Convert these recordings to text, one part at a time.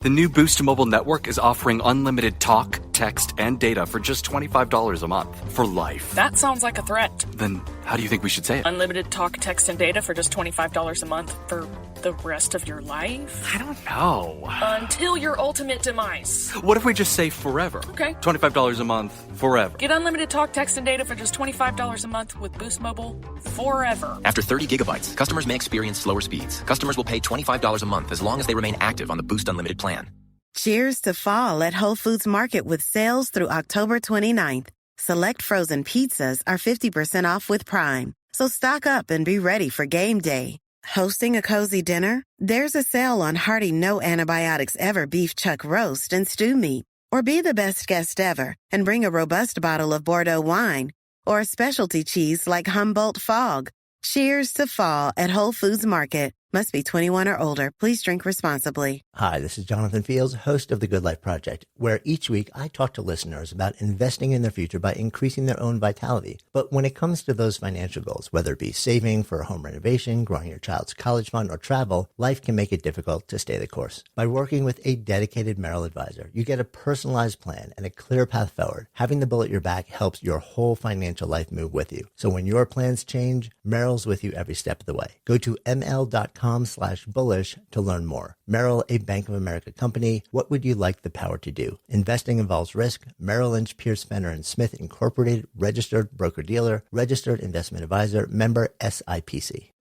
The new Boost Mobile network is offering unlimited talk, text, and data for just $25 a month for life. That sounds like a threat. Then how do you think we should say it? Unlimited talk, text, and data for just $25 a month for the rest of your life? I don't know. Until your ultimate demise. What if we just say forever? Okay. $25 a month, forever. Get unlimited talk, text, and data for just $25 a month with Boost Mobile forever. After 30 gigabytes, customers may experience slower speeds. Customers will pay $25 a month as long as they remain active on the Boost Unlimited plan. Cheers to fall at Whole Foods Market with sales through October 29th. Select frozen pizzas are 50% off with Prime. So stock up and be ready for game day. Hosting a cozy dinner? There's a sale on hearty no antibiotics ever beef chuck roast and stew meat. Or be the best guest ever and bring a robust bottle of Bordeaux wine or a specialty cheese like Humboldt Fog. Cheers to fall at Whole Foods Market. Must be 21 or older. Please drink responsibly. Hi, this is Jonathan Fields, host of The Good Life Project, where each week I talk to listeners about investing in their future by increasing their own vitality. But when it comes to those financial goals, whether it be saving for a home renovation, growing your child's college fund, or travel, life can make it difficult to stay the course. By working with a dedicated Merrill advisor, you get a personalized plan and a clear path forward. Having the bull at your back helps your whole financial life move with you. So when your plans change, Merrill's with you every step of the way. Go to ml.com/bullish to learn more. Merrill, a Bank of America company. What would you like the power to do? Investing involves risk. Merrill Lynch, Pierce, Fenner & Smith Incorporated, registered broker-dealer, registered investment advisor, member SIPC.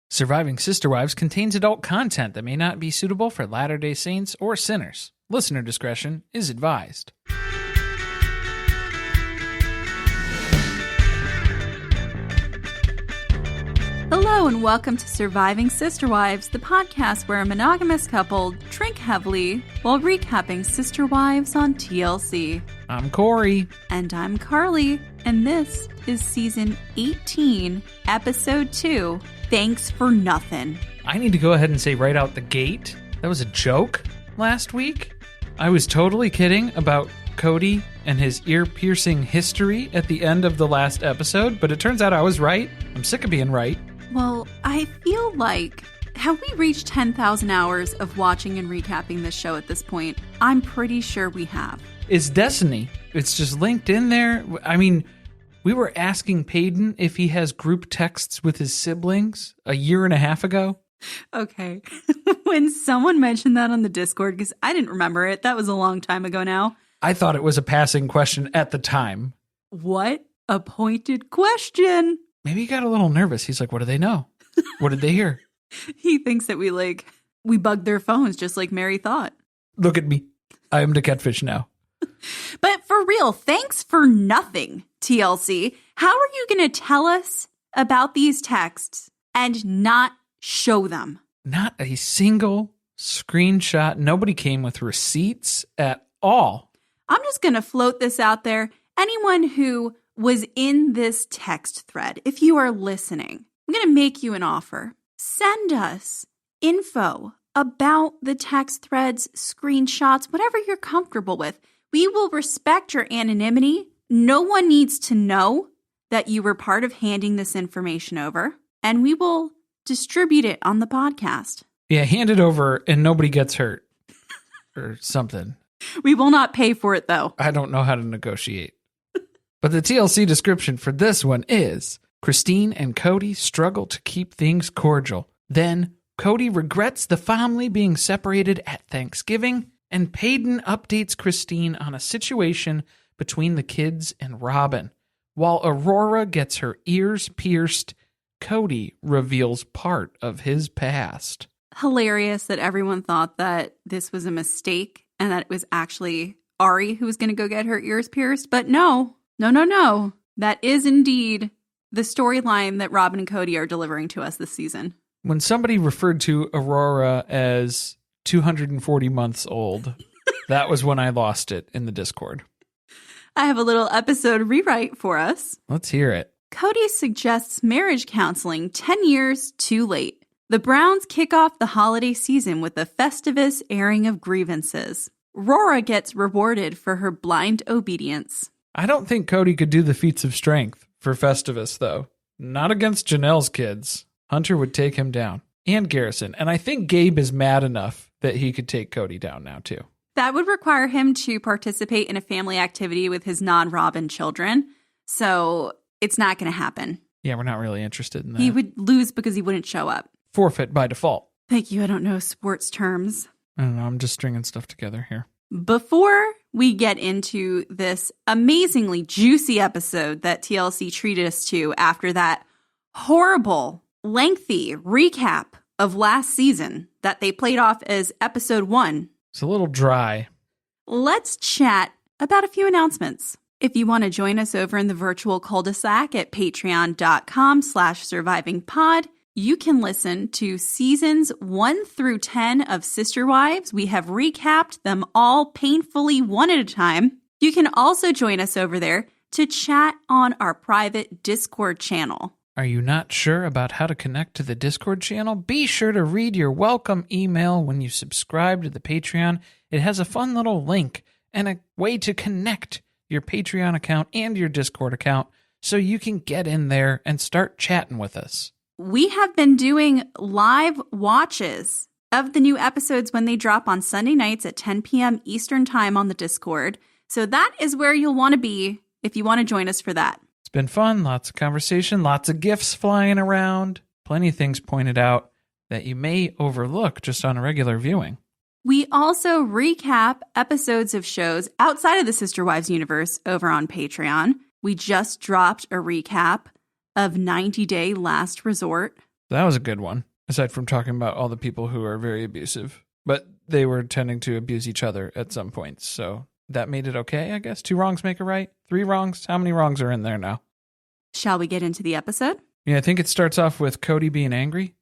Surviving Sister Wives contains adult content that may not be suitable for Latter-day Saints or sinners. Listener discretion is advised. Hello and welcome to Surviving Sister Wives, the podcast where a monogamous couple drink heavily while recapping Sister Wives on TLC. I'm Corey. And I'm Carly, and this is Season 18, Episode 2, Thanks for Nothing. I need to go ahead and say right out the gate, that was a joke last week. I was totally kidding about Kody and his ear-piercing history at the end of the last episode, but it turns out I was right. I'm sick of being right. Well, I feel like, have we reached 10,000 hours of watching and recapping this show at this point? I'm pretty sure we have. It's Destiny. It's just linked in there. I mean, we were asking Peyton if he has group texts with his siblings a year and a half ago. Okay. When someone mentioned that on the Discord, because I didn't remember it, that was a long time ago now. I thought it was a passing question at the time. What a pointed question. Maybe he got a little nervous. He's like, what do they know? What did they hear? He thinks that we bugged their phones just like Mary thought. Look at me. I am the catfish now. But for real, thanks for nothing, TLC. How are you going to tell us about these texts and not show them? Not a single screenshot. Nobody came with receipts at all. I'm just going to float this out there. Anyone who was in this text thread, if you are listening, I'm going to make you an offer. Send us info about the text threads, screenshots, whatever you're comfortable with. We will respect your anonymity. No one needs to know that you were part of handing this information over, and we will distribute it on the podcast. Yeah, hand it over and nobody gets hurt or something. We will not pay for it, though. I don't know how to negotiate. But the TLC description for this one is, Christine and Kody struggle to keep things cordial. Then, Kody regrets the family being separated at Thanksgiving, and Peyton updates Christine on a situation between the kids and Robin. While Rora gets her ears pierced, Kody reveals part of his past. Hilarious that everyone thought that this was a mistake and that it was actually Ari who was going to go get her ears pierced. But no. That is indeed the storyline that Robin and Kody are delivering to us this season. When somebody referred to Aurora as 240 months old, that was when I lost it in the Discord. I have a little episode rewrite for us. Let's hear it. Kody suggests marriage counseling 10 years too late. The Browns kick off the holiday season with a Festivus airing of grievances. Rora gets rewarded for her blind obedience. I don't think Kody could do the feats of strength for Festivus, though. Not against Janelle's kids. Hunter would take him down. and Garrison. And I think Gabe is mad enough that he could take Kody down now, too. That would require him to participate in a family activity with his non-Robin children. So it's not going to happen. Yeah, we're not really interested in that. He would lose because he wouldn't show up. Forfeit by default. Thank you. I don't know sports terms. I don't know. I'm just stringing stuff together here. Before we get into this amazingly juicy episode that TLC treated us to after that horrible, lengthy recap of last season that they played off as episode 1, It's a little dry. let's chat about a few announcements. If you want to join us over in the virtual cul-de-sac at patreon.com/survivingpod, you can listen to seasons 1 through 10 of Sister Wives. We have recapped them all painfully one at a time. You can also join us over there to chat on our private Discord channel. Are you not sure about how to connect to the Discord channel? Be sure to read your welcome email when you subscribe to the Patreon. It has a fun little link and a way to connect your Patreon account and your Discord account so you can get in there and start chatting with us. We have been doing live watches of the new episodes when they drop on Sunday nights at 10 p.m. Eastern Time on the Discord. So that is where you'll want to be if you want to join us for that. It's been fun, lots of conversation, lots of gifts flying around, plenty of things pointed out that you may overlook just on a regular viewing. We also recap episodes of shows outside of the Sister Wives universe over on Patreon. We just dropped a recap of 90 Day Last Resort. That was a good one, aside from talking about all the people who are very abusive. But they were tending to abuse each other at some points, so that made it okay, I guess. 2 wrongs make a right. 3 wrongs? How many wrongs are in there now? Shall we get into the episode? Yeah, I think it starts off with Kody being angry.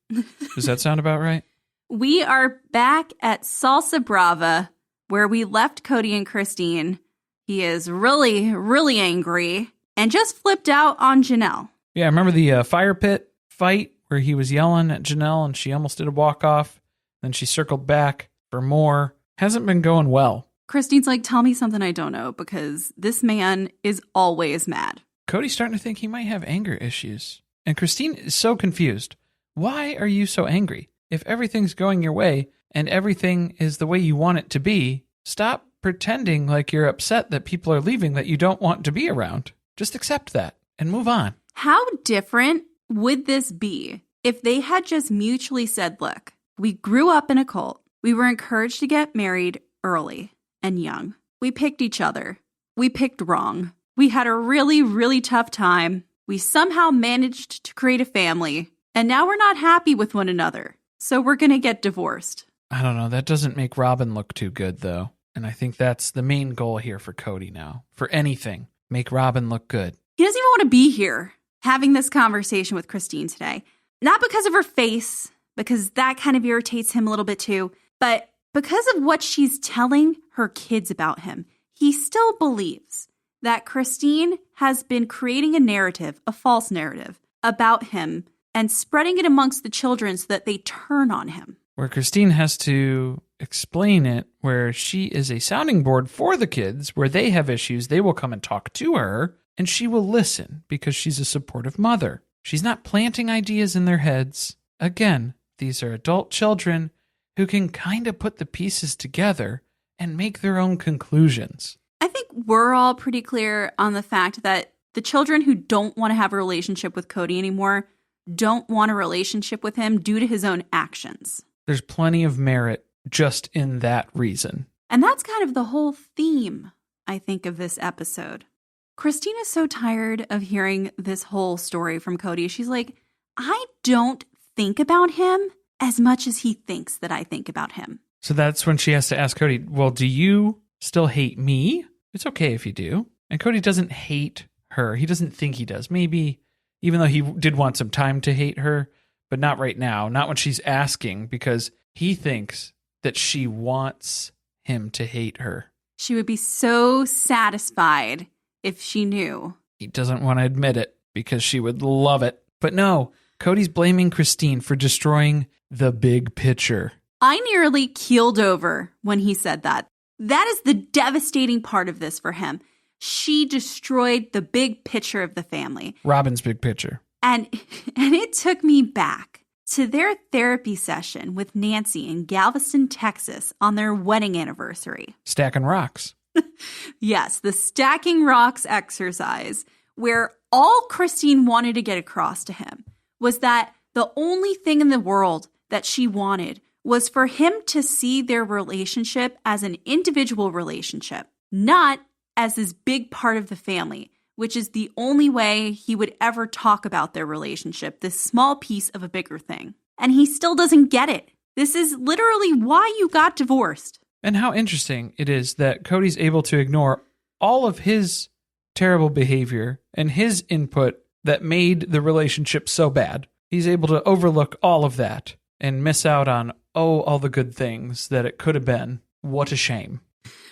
Does that sound about right? We are back at Salsa Brava, where we left Kody and Christine. He is really, really angry and just flipped out on Janelle. Yeah, remember the fire pit fight where he was yelling at Janelle and she almost did a walk-off? Then she circled back for more. Hasn't been going well. Christine's like, tell me something I don't know, because this man is always mad. Cody's starting to think he might have anger issues. And Christine is so confused. Why are you so angry? If everything's going your way and everything is the way you want it to be, stop pretending like you're upset that people are leaving that you don't want to be around. Just accept that and move on. How different would this be if they had just mutually said, look, we grew up in a cult. We were encouraged to get married early and young. We picked each other. We picked wrong. We had a really, really tough time. We somehow managed to create a family. And now we're not happy with one another. So we're going to get divorced. I don't know. That doesn't make Robin look too good, though. And I think that's the main goal here for Kody now. For anything, make Robin look good. He doesn't even want to be here having this conversation with Christine today. Not because of her face, because that kind of irritates him a little bit too, but because of what she's telling her kids about him. He still believes that Christine has been creating a narrative, a false narrative, about him and spreading it amongst the children so that they turn on him. Where Christine has to explain it, where she is a sounding board for the kids, where they have issues, they will come and talk to her, and she will listen because she's a supportive mother. She's not planting ideas in their heads. Again, these are adult children who can kind of put the pieces together and make their own conclusions. I think we're all pretty clear on the fact that the children who don't want to have a relationship with Kody anymore don't want a relationship with him due to his own actions. There's plenty of merit just in that reason. And that's kind of the whole theme, I think, of this episode. Christine is so tired of hearing this whole story from Kody. She's like, I don't think about him as much as he thinks that I think about him. So that's when she has to ask Kody, well, do you still hate me? It's okay if you do. And Kody doesn't hate her. He doesn't think he does. Maybe, even though he did want some time to hate her, but not right now. Not when she's asking, because he thinks that she wants him to hate her. She would be so satisfied if she knew. He doesn't want to admit it because she would love it. But no, Cody's blaming Christine for destroying the big picture. I nearly keeled over when he said that. That is the devastating part of this for him. She destroyed the big picture of the family. Robin's big picture. And it took me back to their therapy session with Nancy in Galveston, Texas on their wedding anniversary. Stacking rocks. Yes, the stacking rocks exercise, where all Christine wanted to get across to him was that the only thing in the world that she wanted was for him to see their relationship as an individual relationship, not as this big part of the family, which is the only way he would ever talk about their relationship, this small piece of a bigger thing. And he still doesn't get it. This is literally why you got divorced. And how interesting it is that Kody's able to ignore all of his terrible behavior and his input that made the relationship so bad. He's able to overlook all of that and miss out on, all the good things that it could have been. What a shame.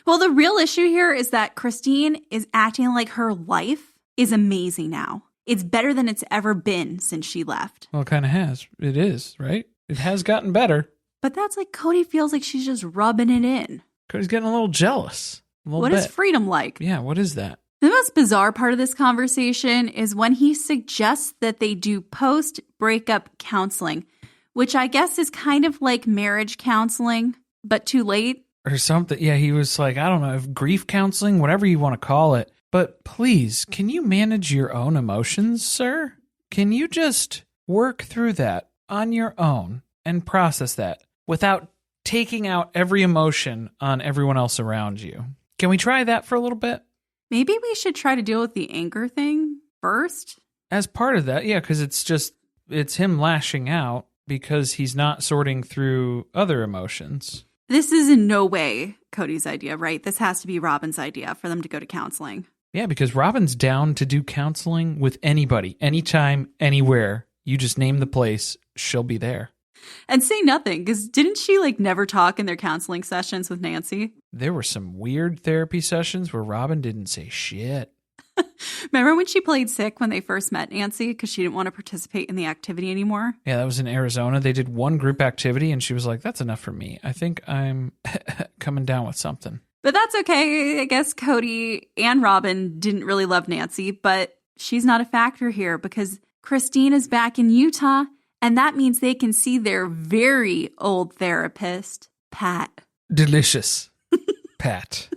Well, the real issue here is that Christine is acting like her life is amazing now. It's better than it's ever been since she left. Well, it kind of has. It is, right? It has gotten better. But that's like Kody feels like she's just rubbing it in. Kody's getting a little jealous. What is freedom like? Yeah, what is that? The most bizarre part of this conversation is when he suggests that they do post-breakup counseling, which I guess is kind of like marriage counseling, but too late. Or something. Yeah, he was like, I don't know, grief counseling, whatever you want to call it. But please, can you manage your own emotions, sir? Can you just work through that on your own and process that without taking out every emotion on everyone else around you? Can we try that for a little bit? Maybe we should try to deal with the anger thing first. As part of that, yeah, because it's him lashing out because he's not sorting through other emotions. This is in no way Kody's idea, right? This has to be Robin's idea for them to go to counseling. Yeah, because Robin's down to do counseling with anybody, anytime, anywhere. You just name the place, she'll be there. And say nothing, because didn't she never talk in their counseling sessions with Nancy? There were some weird therapy sessions where Robin didn't say shit. Remember when she played sick when they first met Nancy because she didn't want to participate in the activity anymore? Yeah, that was in Arizona. They did one group activity and she was like, that's enough for me. I think I'm coming down with something. But that's okay. I guess Kody and Robin didn't really love Nancy, but she's not a factor here because Christine is back in Utah, and that means they can see their very old therapist, Pat. Delicious. Pat.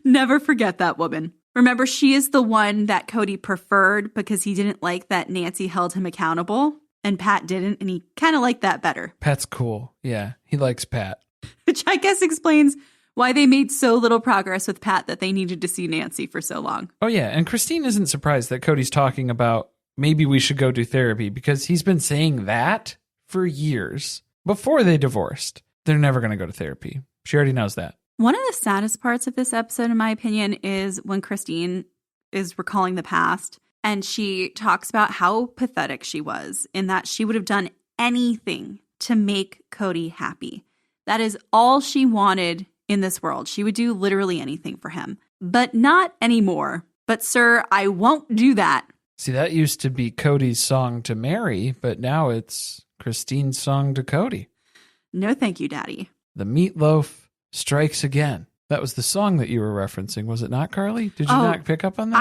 Never forget that woman. Remember, she is the one that Kody preferred because he didn't like that Nancy held him accountable, and Pat didn't, and he kind of liked that better. Pat's cool. Yeah, he likes Pat. Which I guess explains why they made so little progress with Pat that they needed to see Nancy for so long. Oh, yeah, and Christine isn't surprised that Kody's talking about maybe we should go do therapy because he's been saying that for years. Before they divorced, they're never going to go to therapy. She already knows that. One of the saddest parts of this episode, in my opinion, is when Christine is recalling the past and she talks about how pathetic she was in that she would have done anything to make Kody happy. That is all she wanted in this world. She would do literally anything for him, but not anymore. But sir, I won't do that. See, that used to be Kody's song to Mary, but now it's Christine's song to Kody. No, thank you, Daddy. The meatloaf strikes again. That was the song that you were referencing, was it not, Carly? Did you not pick up on that?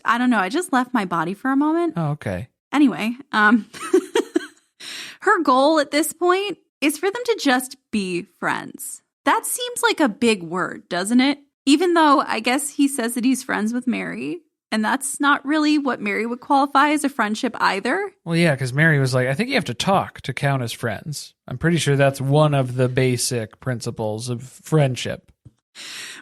I don't know. I just left my body for a moment. Oh, okay. Anyway, her goal at this point is for them to just be friends. That seems like a big word, doesn't it? Even though I guess he says that he's friends with Mary, and that's not really what Mary would qualify as a friendship either. Well, yeah, because Mary was like, I think you have to talk to count as friends. I'm pretty sure that's one of the basic principles of friendship.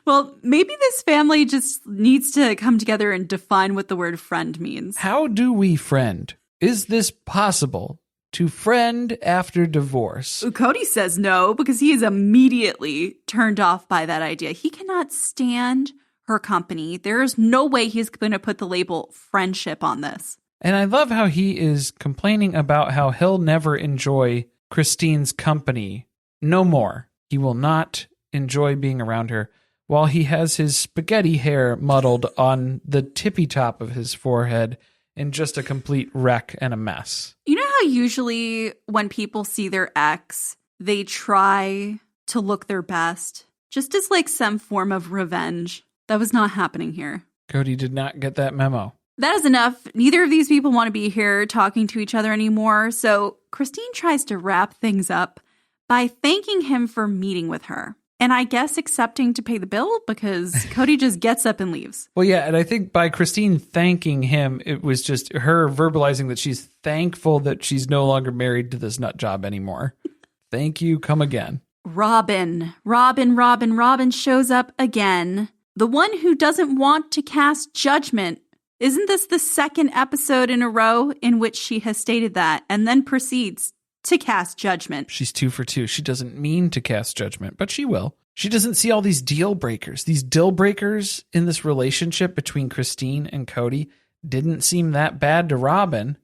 Well, maybe this family just needs to come together and define what the word friend means. How do we friend? Is this possible to friend after divorce? Kody says no because he is immediately turned off by that idea. He cannot stand her company. There is no way he's going to put the label friendship on this. And I love how he is complaining about how he'll never enjoy Christine's company no more. He will not enjoy being around her while he has his spaghetti hair muddled on the tippy top of his forehead and just a complete wreck and a mess. You know how usually when people see their ex, they try to look their best, just as like some form of revenge? That was not happening here. Kody did not get that memo. that is enough. Neither of these people want to be here talking to each other anymore. So Christine tries to wrap things up by thanking him for meeting with her. And I guess accepting to pay the bill because Kody just gets up and leaves. Well, yeah, and I think by Christine thanking him, it was just her verbalizing that she's thankful that she's no longer married to this nut job anymore. Thank you. Come again. Robin shows up again. The one who doesn't want to cast judgment. Isn't this the second episode in a row in which she has stated that and then proceeds to cast judgment? She's 2 for 2. She doesn't mean to cast judgment, but she will. She doesn't see all these deal breakers. These deal breakers in this relationship between Christine and Kody didn't seem that bad to Robin.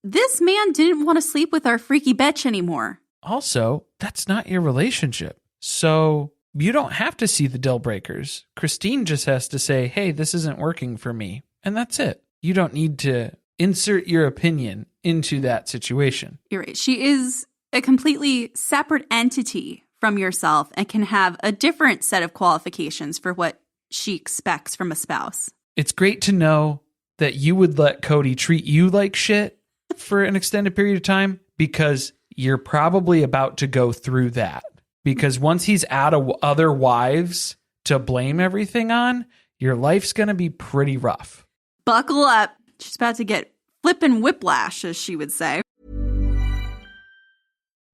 This man didn't want to sleep with our freaky bitch anymore. Also, that's not your relationship. So you don't have to see the deal breakers. Christine just has to say, hey, this isn't working for me. And that's it. You don't need to insert your opinion into that situation. You're right. She is a completely separate entity from yourself and can have a different set of qualifications for what she expects from a spouse. It's great to know that you would let Kody treat you like shit for an extended period of time because you're probably about to go through that. Because once he's out of other wives to blame everything on, your life's going to be pretty rough. Buckle up. She's about to get flippin' whiplash, as she would say.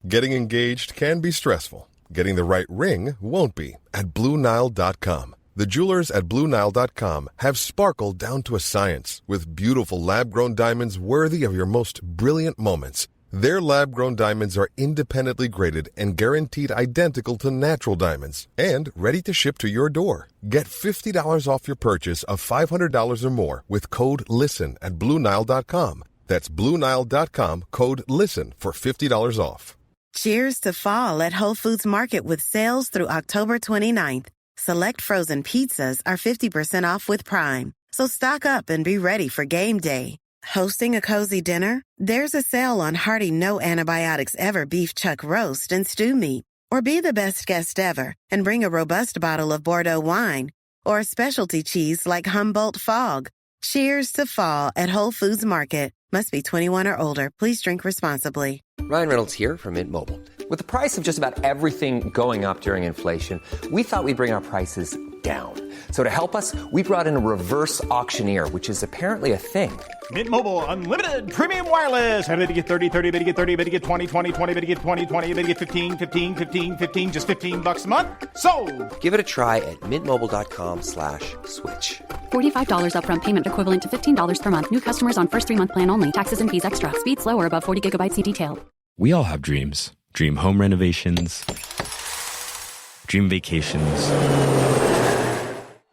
Getting engaged can be stressful. Getting the right ring won't be at BlueNile.com. The jewelers at BlueNile.com have sparkle down to a science with beautiful lab-grown diamonds worthy of your most brilliant moments. Their lab-grown diamonds are independently graded and guaranteed identical to natural diamonds and ready to ship to your door. Get $50 off your purchase of $500 or more with code LISTEN at BlueNile.com. That's BlueNile.com, code LISTEN for $50 off. Cheers to fall at Whole Foods Market with sales through October 29th. Select frozen pizzas are 50% off with Prime. So stock up and be ready for game day. Hosting a cozy dinner? There's a sale on hearty no antibiotics ever beef chuck roast and stew meat. Or be the best guest ever and bring a robust bottle of Bordeaux wine or a specialty cheese like Humboldt Fog. Cheers to fall at Whole Foods Market. Must be 21 or older. Please drink responsibly. Ryan Reynolds here from Mint Mobile. With the price of just about everything going up during inflation, we thought we'd bring our prices down. So to help us, we brought in a reverse auctioneer, which is apparently a thing. Mint Mobile Unlimited Premium Wireless. How to get 30, 30, bit to get 30, bit to get 20, 20, 20, bit to get 20, 20, bit to get 15, 15, 15, 15, just $15 a month? Sold! Give it a try at mintmobile.com/switch. $45 upfront payment equivalent to $15 per month. New customers on first 3-month plan only. Taxes and fees extra. Speed slower above 40 gigabytes. See detail. We all have dreams. Dream home renovations. Dream vacations.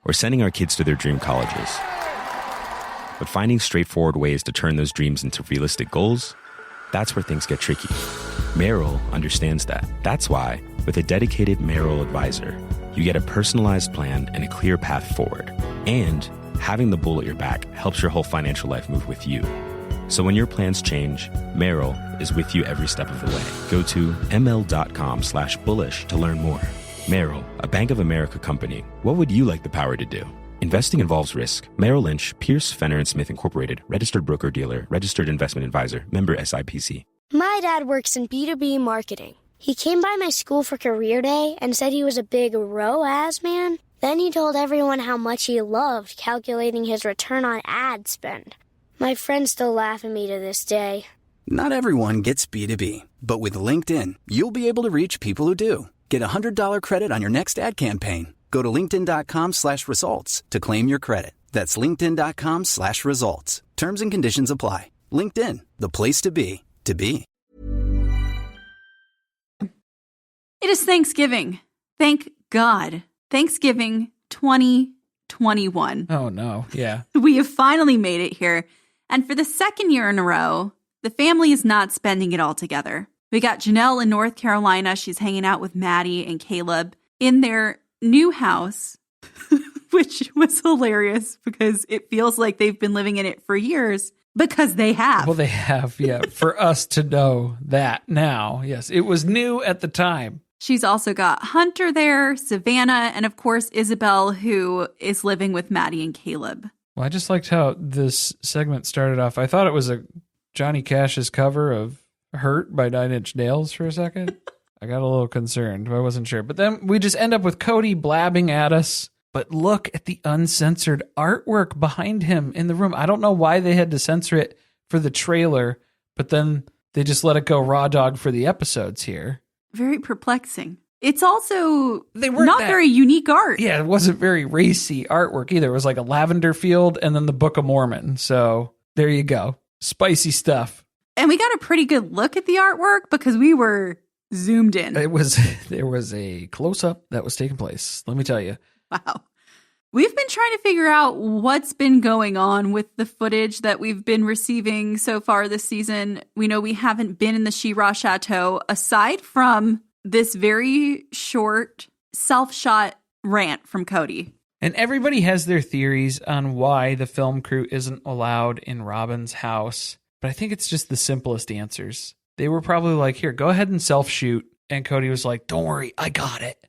Or sending our kids to their dream colleges. But finding straightforward ways to turn those dreams into realistic goals, that's where things get tricky. Merrill understands that. That's why, with a dedicated Merrill advisor, you get a personalized plan and a clear path forward. And having the bull at your back helps your whole financial life move with you. So when your plans change, Merrill is with you every step of the way. Go to ml.com/bullish to learn more. Merrill, a Bank of America company. What would you like the power to do? Investing involves risk. Merrill Lynch, Pierce, Fenner & Smith Incorporated, registered broker-dealer, registered investment advisor, member SIPC. My dad works in B2B marketing. He came by my school for career day and said he was a big ROAS man. Then he told everyone how much he loved calculating his return on ad spend. My friends still laugh at me to this day. Not everyone gets B2B, but with LinkedIn, you'll be able to reach people who do. Get a $100 credit on your next ad campaign. Go to linkedin.com/results to claim your credit. That's linkedin.com/results. Terms and conditions apply. LinkedIn, the place to be, to be. It is Thanksgiving. Thank God. Thanksgiving 2021. Oh, no. Yeah. We have finally made it here. And for the second year in a row, the family is not spending it all together. We got Janelle in North Carolina. She's hanging out with Maddie and Caleb in their new house, which was hilarious because it feels like they've been living in it for years because they have. Well, they have, yeah. For us to know that now, yes. It was new at the time. She's also got Hunter there, Savannah, and of course, Isabel, who is living with Maddie and Caleb. Well, I just liked how this segment started off. I thought it was a Johnny Cash's cover of Hurt by 9 Inch Nails for a second. I got a little concerned. I wasn't sure. But then we just end up with Kody blabbing at us. But look at the uncensored artwork behind him in the room. I don't know why they had to censor it for the trailer, but then they just let it go raw dog for the episodes here. Very perplexing. It's also not very unique art. Yeah, it wasn't very racy artwork either. It was like a lavender field and then the Book of Mormon. So there you go. Spicy stuff. And we got a pretty good look at the artwork because we were zoomed in. There was a close-up that was taking place. Let me tell you. Wow. We've been trying to figure out what's been going on with the footage that we've been receiving so far this season. We know we haven't been in the She-Ra Chateau aside from this very short self-shot rant from Kody. And everybody has their theories on why the film crew isn't allowed in Robin's house. But I think it's just the simplest answers. They were probably like, here, go ahead and self-shoot. And Kody was like, don't worry, I got it.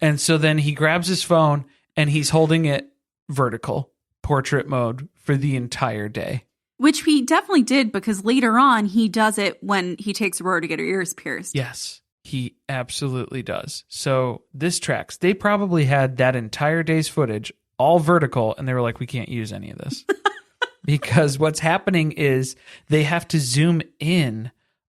And so then he grabs his phone and he's holding it vertical, portrait mode, for the entire day. Which he definitely did because later on he does it when he takes Rora to get her ears pierced. Yes, he absolutely does. So this tracks. They probably had that entire day's footage all vertical and they were like, we can't use any of this. Because what's happening is they have to zoom in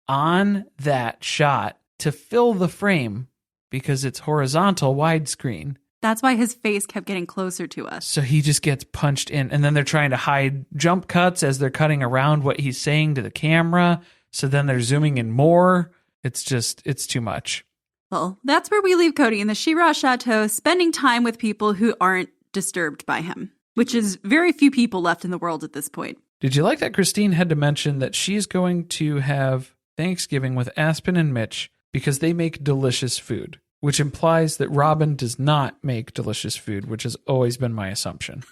on that shot to fill the frame because it's horizontal widescreen. That's why his face kept getting closer to us. So he just gets punched in. And then they're trying to hide jump cuts as they're cutting around what he's saying to the camera. So then they're zooming in more. It's too much. Well, that's where we leave Kody in the She-Ra Chateau, spending time with people who aren't disturbed by him, which is very few people left in the world at this point. Did you like that Christine had to mention that she's going to have Thanksgiving with Aspen and Mitch because they make delicious food, which implies that Robin does not make delicious food, which has always been my assumption.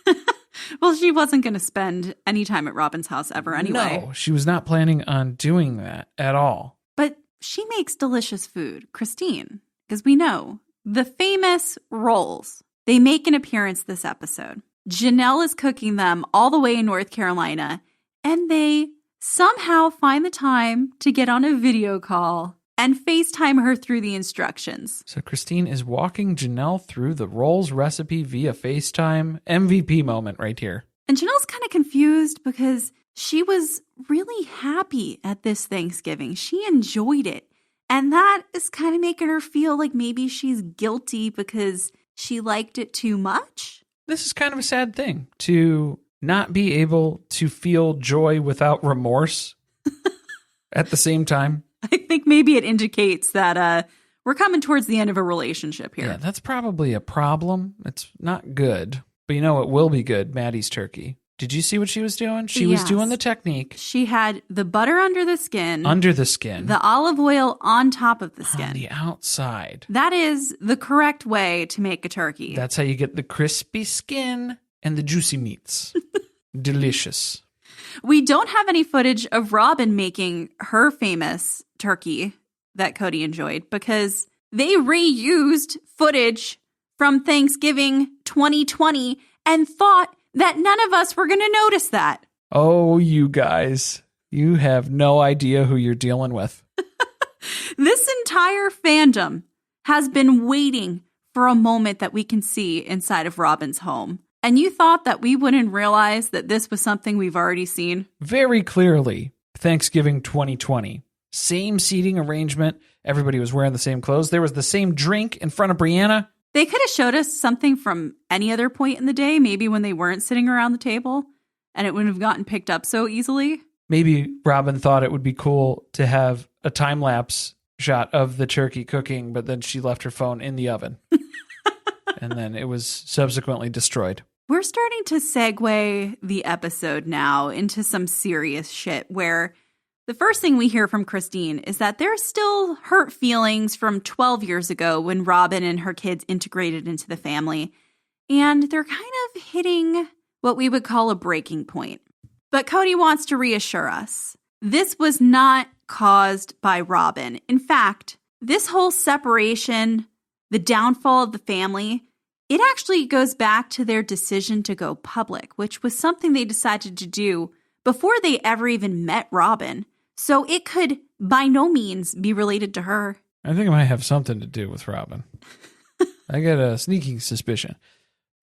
Well, she wasn't going to spend any time at Robin's house ever anyway. No, she was not planning on doing that at all. But she makes delicious food, Christine, because we know the famous rolls. They make an appearance this episode. Janelle is cooking them all the way in North Carolina, and they somehow find the time to get on a video call and FaceTime her through the instructions. So Christine is walking Janelle through the rolls recipe via FaceTime. MVP moment right here. And Janelle's kind of confused because she was really happy at this Thanksgiving. She enjoyed it. And that is kind of making her feel like maybe she's guilty because she liked it too much. This is kind of a sad thing to not be able to feel joy without remorse at the same time. I think maybe it indicates that we're coming towards the end of a relationship here. Yeah, that's probably a problem. It's not good. But you know what will be good? Maddie's turkey. Did you see what she was doing? She was doing the technique. She had the butter under the skin. Under the skin. The olive oil on top of the skin. On the outside. That is the correct way to make a turkey. That's how you get the crispy skin and the juicy meats. Delicious. We don't have any footage of Robin making her famous turkey that Kody enjoyed because they reused footage from Thanksgiving 2020 and thought that none of us were going to notice that. Oh, you guys. You have no idea who you're dealing with. This entire fandom has been waiting for a moment that we can see inside of Robin's home. And you thought that we wouldn't realize that this was something we've already seen? Very clearly, Thanksgiving 2020. Same seating arrangement. Everybody was wearing the same clothes. There was the same drink in front of Brianna. They could have showed us something from any other point in the day, maybe when they weren't sitting around the table, and it wouldn't have gotten picked up so easily. Maybe Robin thought it would be cool to have a time-lapse shot of the turkey cooking, but then she left her phone in the oven. And then it was subsequently destroyed. We're starting to segue the episode now into some serious shit where the first thing we hear from Christine is that there's still hurt feelings from 12 years ago when Robin and her kids integrated into the family. And they're kind of hitting what we would call a breaking point. But Kody wants to reassure us. This was not caused by Robin. In fact, this whole separation, the downfall of the family, it actually goes back to their decision to go public, which was something they decided to do before they ever even met Robin. So it could by no means be related to her. I think it might have something to do with Robin. I get a sneaking suspicion.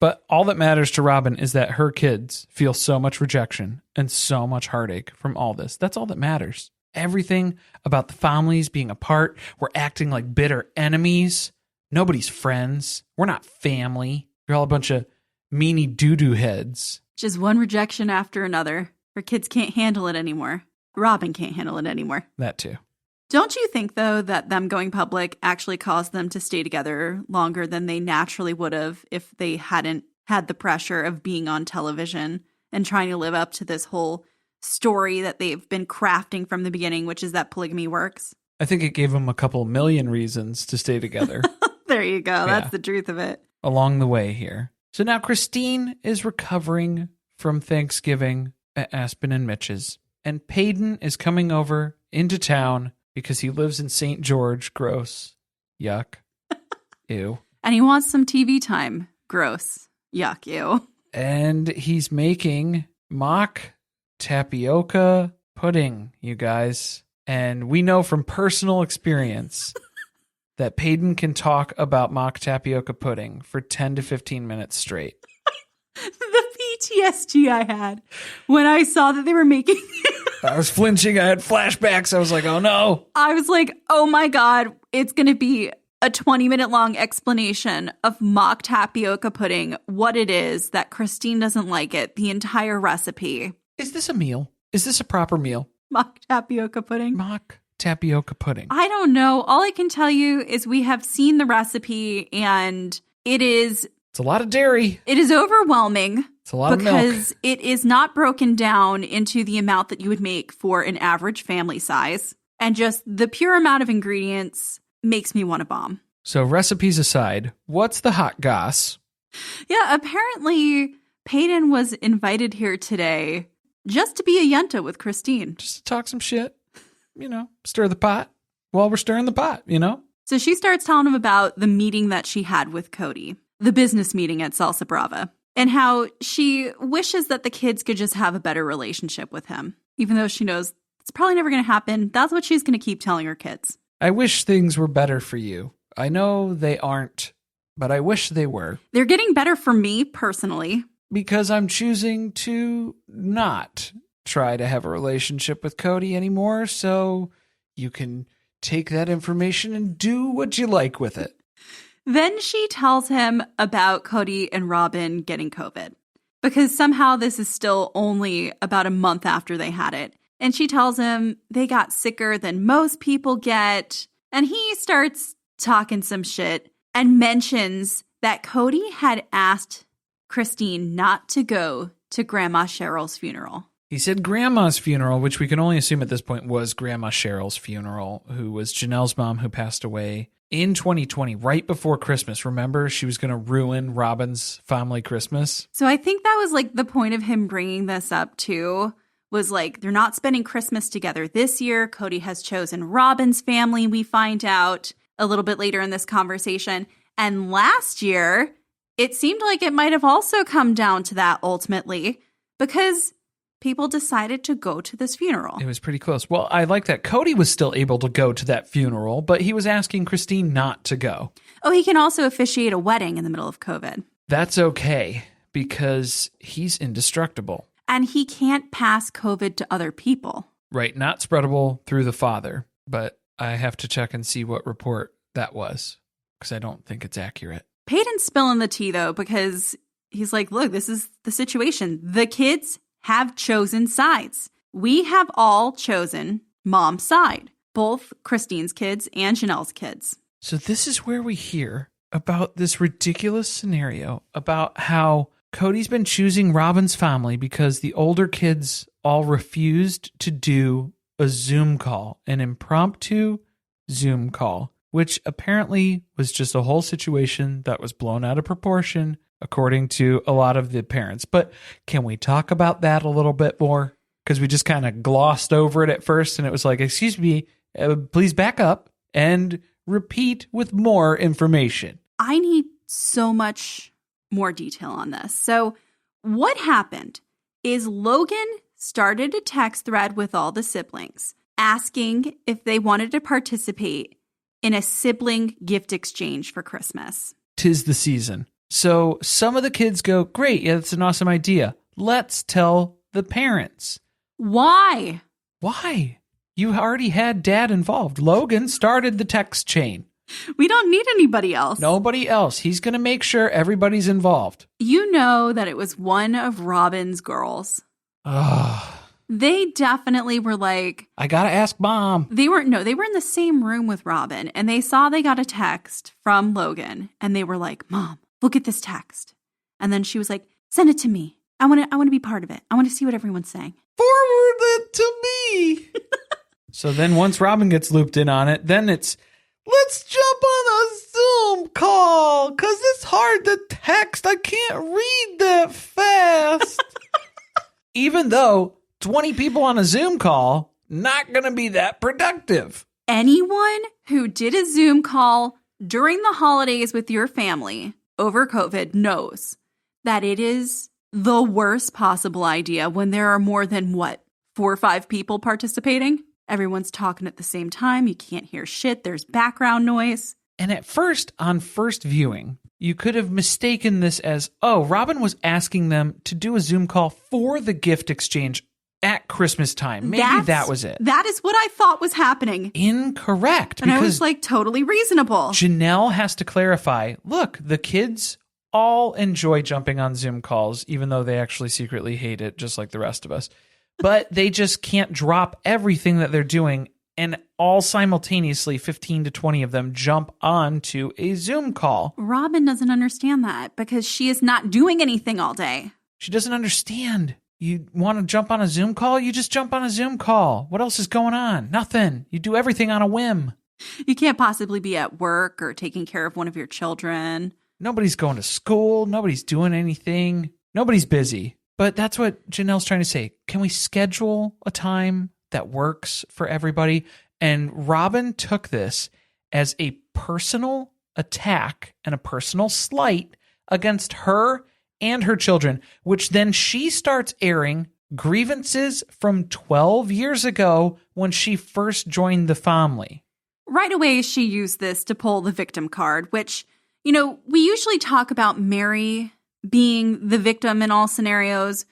But all that matters to Robin is that her kids feel so much rejection and so much heartache from all this. That's all that matters. Everything about the families being apart, we're acting like bitter enemies. Nobody's friends. We're not family. You're all a bunch of meanie doo-doo heads. Just one rejection after another. Her kids can't handle it anymore. Robin can't handle it anymore. That too. Don't you think, though, that them going public actually caused them to stay together longer than they naturally would have if they hadn't had the pressure of being on television and trying to live up to this whole story that they've been crafting from the beginning, which is that polygamy works? I think it gave them a couple million reasons to stay together. There you go. That's the truth of it. Along the way here. So now Christine is recovering from Thanksgiving at Aspen and Mitch's, and Peyton is coming over into town because he lives in St. George. Gross. Yuck. Ew. And he wants some TV time. Gross. Yuck. Ew. And he's making mock tapioca pudding, you guys. And we know from personal experience that Peyton can talk about mock tapioca pudding for 10 to 15 minutes straight. The PTSD I had when I saw that they were making I was flinching. I had flashbacks. I was like, oh no. I was like, oh my God, it's going to be a 20-minute long explanation of mock tapioca pudding, what it is, that Christine doesn't like it, the entire recipe. Is this a meal? Is this a proper meal? Mock tapioca pudding? Mock tapioca pudding. I don't know. All I can tell you is we have seen the recipe and it's a lot of dairy. It is overwhelming. It's a lot of milk. Because it is not broken down into the amount that you would make for an average family size. And just the pure amount of ingredients makes me want to bomb. So recipes aside, what's the hot goss? Yeah, apparently Peyton was invited here today just to be a yenta with Christine. Just to talk some shit, stir the pot while we're stirring the pot, So she starts telling him about the meeting that she had with Kody, the business meeting at Salsa Brava, and how she wishes that the kids could just have a better relationship with him, even though she knows it's probably never going to happen. That's what she's going to keep telling her kids. I wish things were better for you. I know they aren't, but I wish they were. They're getting better for me personally. Because I'm choosing to not try to have a relationship with Kody anymore, so you can take that information and do what you like with it. Then she tells him about Kody and Robin getting COVID, because somehow this is still only about a month after they had it. And she tells him they got sicker than most people get. And he starts talking some shit and mentions that Kody had asked Christine not to go to Grandma Cheryl's funeral. He said Grandma's funeral, which we can only assume at this point was Grandma Cheryl's funeral, who was Janelle's mom, who passed away in 2020, right before Christmas. Remember, she was going to ruin Robin's family Christmas. So I think that was like the point of him bringing this up too, was like, they're not spending Christmas together this year. Kody has chosen Robin's family, we find out a little bit later in this conversation. And last year, it seemed like it might have also come down to that ultimately, because people decided to go to this funeral. It was pretty close. Well, I like that Kody was still able to go to that funeral, but he was asking Christine not to go. Oh, he can also officiate a wedding in the middle of COVID. That's okay, because he's indestructible. And he can't pass COVID to other people. Right, not spreadable through the father, but I have to check and see what report that was, because I don't think it's accurate. Peyton's spilling the tea, though, because he's like, look, this is the situation. The kids have chosen sides. We have all chosen mom's side, both Christine's kids and Janelle's kids. So this is where we hear about this ridiculous scenario about how Kody's been choosing Robin's family because the older kids all refused to do a Zoom call, an impromptu Zoom call, which apparently was just a whole situation that was blown out of proportion, according to a lot of the parents. But can we talk about that a little bit more? Because we just kind of glossed over it at first, and it was like, excuse me, please back up and repeat with more information. I need so much more detail on this. So what happened is Logan started a text thread with all the siblings asking if they wanted to participate in a sibling gift exchange for Christmas. 'Tis the season. So some of the kids go, great, yeah, that's an awesome idea. Let's tell the parents. Why? Why? You already had dad involved. Logan started the text chain. We don't need anybody else. Nobody else. He's going to make sure everybody's involved. You know that it was one of Robin's girls. Ugh. They definitely were like, I got to ask mom. They were in the same room with Robin, and they saw they got a text from Logan, and they were like, Mom, look at this text. And then she was like, send it to me. I want to be part of it. I want to see what everyone's saying. Forward it to me. So then once Robin gets looped in on it, then it's, let's jump on a Zoom call because it's hard to text. I can't read that fast. Even though 20 people on a Zoom call, not going to be that productive. Anyone who did a Zoom call during the holidays with your family over COVID knows that it is the worst possible idea when there are more than, 4 or 5 people participating? Everyone's talking at the same time. You can't hear shit. There's background noise. And at first, on first viewing, you could have mistaken this as, oh, Robin was asking them to do a Zoom call for the gift exchange at Christmas time. Maybe that was it. That is what I thought was happening. Incorrect. And I was like, totally reasonable. Janelle has to clarify, look, the kids all enjoy jumping on Zoom calls, even though they actually secretly hate it, just like the rest of us. But they just can't drop everything that they're doing and all simultaneously 15 to 20 of them jump onto a Zoom call. Robin doesn't understand that because she is not doing anything all day. She doesn't understand. You want to jump on a Zoom call? You just jump on a Zoom call. What else is going on? Nothing. You do everything on a whim. You can't possibly be at work or taking care of one of your children. Nobody's going to school. Nobody's doing anything. Nobody's busy. But that's what Janelle's trying to say. Can we schedule a time that works for everybody? And Robin took this as a personal attack and a personal slight against her and her children, which then she starts airing grievances from 12 years ago when she first joined the family. Right away, she used this to pull the victim card, which, we usually talk about Mary being the victim in all scenarios.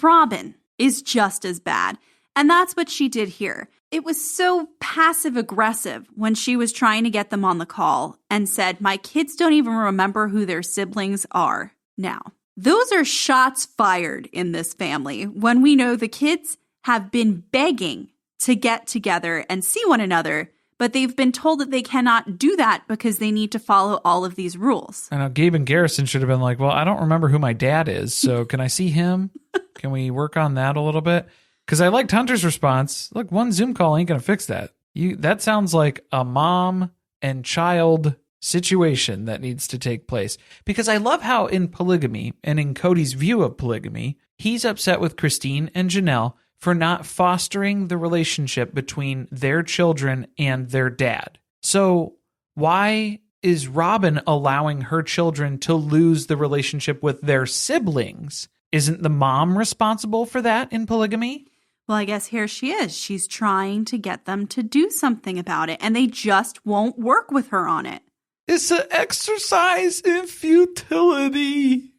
Robin is just as bad. And that's what she did here. It was so passive aggressive when she was trying to get them on the call and said, my kids don't even remember who their siblings are now. Those are shots fired in this family when we know the kids have been begging to get together and see one another, but they've been told that they cannot do that because they need to follow all of these rules. I know Gabe and Garrison should have been like, well, I don't remember who my dad is, so can I see him? Can we work on that a little bit? Because I liked Hunter's response. Look, one Zoom call ain't going to fix that. That sounds like a mom and child situation that needs to take place. Because I love how in polygamy and in Kody's view of polygamy, he's upset with Christine and Janelle for not fostering the relationship between their children and their dad. So why is Robin allowing her children to lose the relationship with their siblings? Isn't the mom responsible for that in polygamy? Well, I guess here she is. She's trying to get them to do something about it, and they just won't work with her on it. It's an exercise in futility.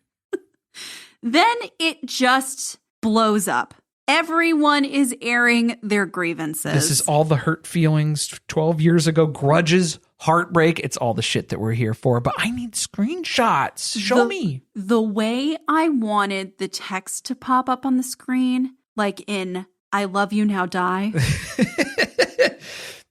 Then it just blows up. Everyone is airing their grievances. This is all the hurt feelings 12 years ago, grudges, heartbreak. It's all the shit that we're here for. But I need screenshots. Show me. The way I wanted the text to pop up on the screen, like in I Love You Now Die.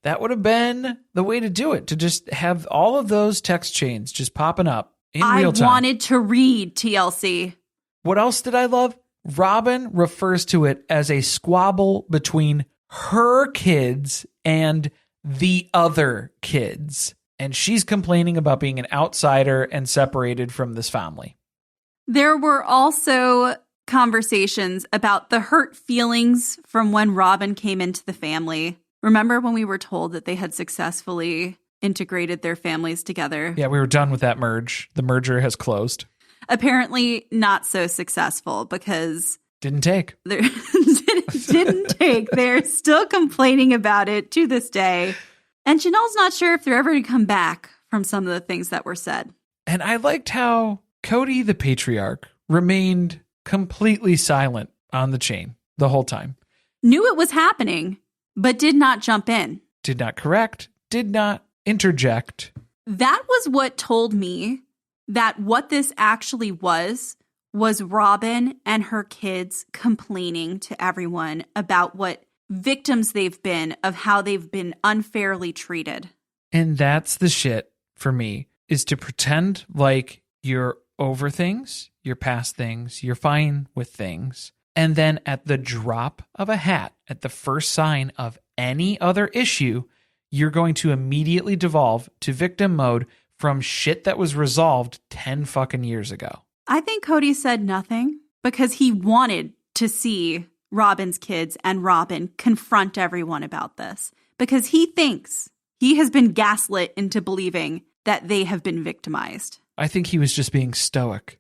That would have been the way to do it, to just have all of those text chains just popping up in real time. I wanted to read TLC. What else did I love? Robin refers to it as a squabble between her kids and the other kids. And she's complaining about being an outsider and separated from this family. There were also conversations about the hurt feelings from when Robin came into the family. Remember when we were told that they had successfully integrated their families together? Yeah, we were done with that merge. The merger has closed. Apparently not so successful because Didn't take. didn't take. They're still complaining about it to this day. And Janelle's not sure if they're ever going to come back from some of the things that were said. And I liked how Kody, the patriarch, remained completely silent on the chain the whole time. Knew it was happening, but did not jump in. Did not correct, did not interject. That was what told me that what this actually was Robin and her kids complaining to everyone about what victims they've been of how they've been unfairly treated. And that's the shit for me, is to pretend like you're over things, you're past things, you're fine with things. And then at the drop of a hat, at the first sign of any other issue, you're going to immediately devolve to victim mode from shit that was resolved 10 fucking years ago. I think Kody said nothing because he wanted to see Robin's kids and Robin confront everyone about this because he thinks he has been gaslit into believing that they have been victimized. I think he was just being stoic.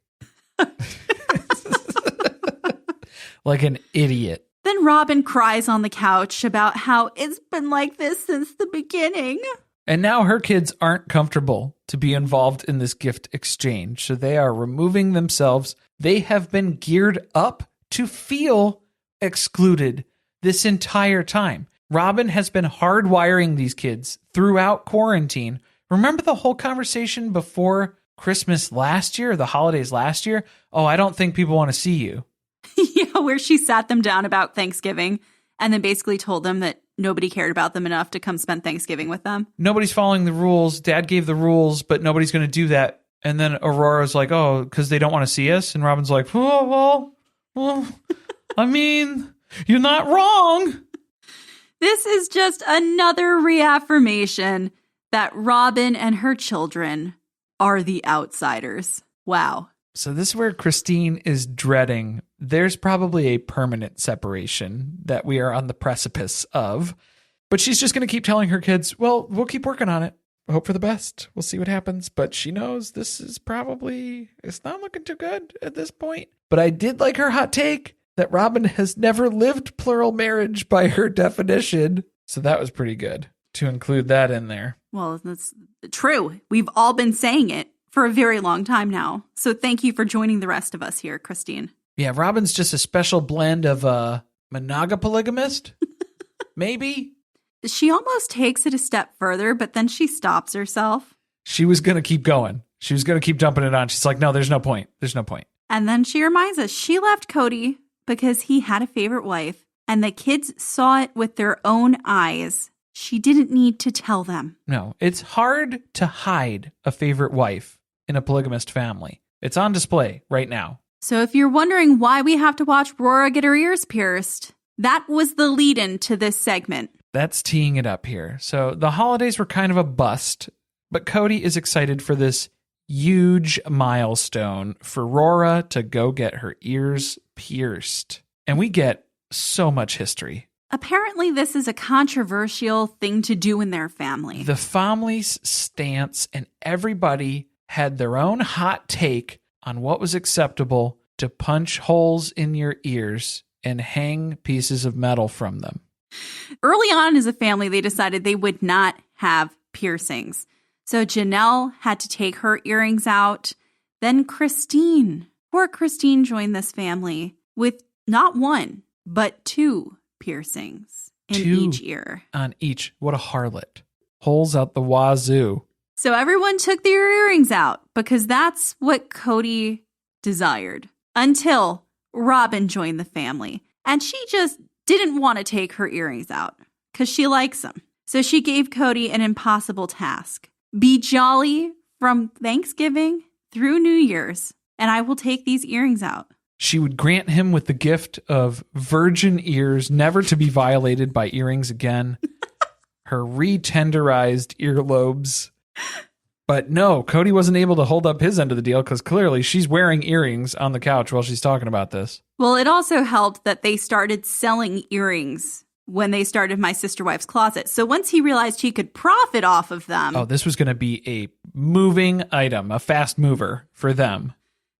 Like an idiot. Then Robin cries on the couch about how it's been like this since the beginning. And now her kids aren't comfortable to be involved in this gift exchange. So they are removing themselves. They have been geared up to feel excluded this entire time. Robin has been hardwiring these kids throughout quarantine. Remember the whole conversation before Christmas last year, the holidays last year? Oh, I don't think people want to see you. Yeah, where she sat them down about Thanksgiving and then basically told them that nobody cared about them enough to come spend Thanksgiving with them. Nobody's following the rules. Dad gave the rules, but nobody's going to do that. And then Aurora's like, oh, because they don't want to see us. And Robin's like, oh, well, I mean, you're not wrong. This is just another reaffirmation that Robin and her children are the outsiders. Wow. So this is where Christine is dreading. There's probably a permanent separation that we are on the precipice of. But she's just going to keep telling her kids, well, we'll keep working on it. Hope for the best. We'll see what happens. But she knows this is probably, it's not looking too good at this point. But I did like her hot take that Robin has never lived plural marriage by her definition. So that was pretty good to include that in there. Well, that's true. We've all been saying it for a very long time now. So thank you for joining the rest of us here, Christine. Yeah, Robin's just a special blend of a monogapolygamist, maybe? She almost takes it a step further, but then she stops herself. She was going to keep going. She was going to keep jumping it on. She's like, no, there's no point. There's no point. And then she reminds us she left Kody because he had a favorite wife, and the kids saw it with their own eyes. She didn't need to tell them. No, it's hard to hide a favorite wife in a polygamist family. It's on display right now. So if you're wondering why we have to watch Rora get her ears pierced, that was the lead-in to this segment. That's teeing it up here. So the holidays were kind of a bust, but Kody is excited for this huge milestone for Rora to go get her ears pierced. And we get so much history. Apparently, this is a controversial thing to do in their family. The family's stance, and everybody had their own hot take on what was acceptable to punch holes in your ears and hang pieces of metal from them. Early on as a family, they decided they would not have piercings. So Janelle had to take her earrings out. Then Christine, poor Christine, joined this family with not one, but two piercings in each ear. On each. What a harlot. Holes out the wazoo. So everyone took their earrings out because that's what Kody desired until Robin joined the family. And she just didn't want to take her earrings out because she likes them. So she gave Kody an impossible task. Be jolly from Thanksgiving through New Year's, and I will take these earrings out. She would grant him with the gift of virgin ears, never to be violated by earrings again. Her re-tenderized earlobes. But no, Kody wasn't able to hold up his end of the deal because clearly she's wearing earrings on the couch while she's talking about this. Well, it also helped that they started selling earrings when they started My Sister Wife's Closet. So once he realized he could profit off of them. Oh, this was going to be a moving item, a fast mover for them.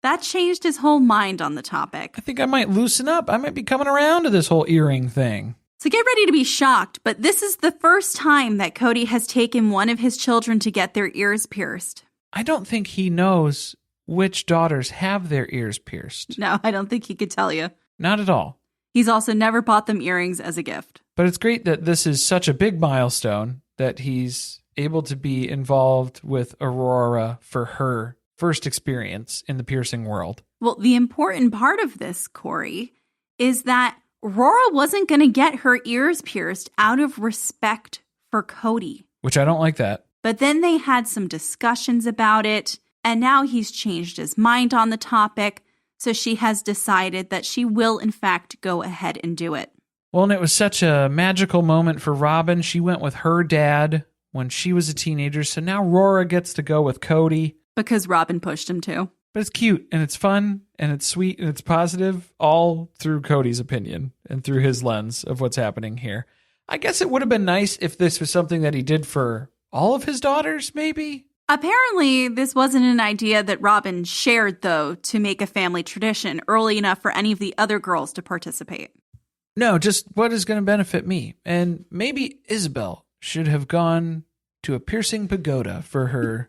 That changed his whole mind on the topic. I think I might loosen up. I might be coming around to this whole earring thing. So get ready to be shocked, but this is the first time that Kody has taken one of his children to get their ears pierced. I don't think he knows which daughters have their ears pierced. No, I don't think he could tell you. Not at all. He's also never bought them earrings as a gift. But it's great that this is such a big milestone that he's able to be involved with Aurora for her first experience in the piercing world. Well, the important part of this, Corey, is that Rora wasn't going to get her ears pierced out of respect for Kody. Which I don't like that. But then they had some discussions about it, and now he's changed his mind on the topic, so she has decided that she will, in fact, go ahead and do it. Well, and it was such a magical moment for Robin. She went with her dad when she was a teenager, so now Rora gets to go with Kody. Because Robin pushed him to. But it's cute, and it's fun, and it's sweet, and it's positive, all through Cody's opinion and through his lens of what's happening here. I guess it would have been nice if this was something that he did for all of his daughters, maybe? Apparently, this wasn't an idea that Robin shared, though, to make a family tradition early enough for any of the other girls to participate. No, just what is going to benefit me. And maybe Isabel should have gone to a piercing pagoda for her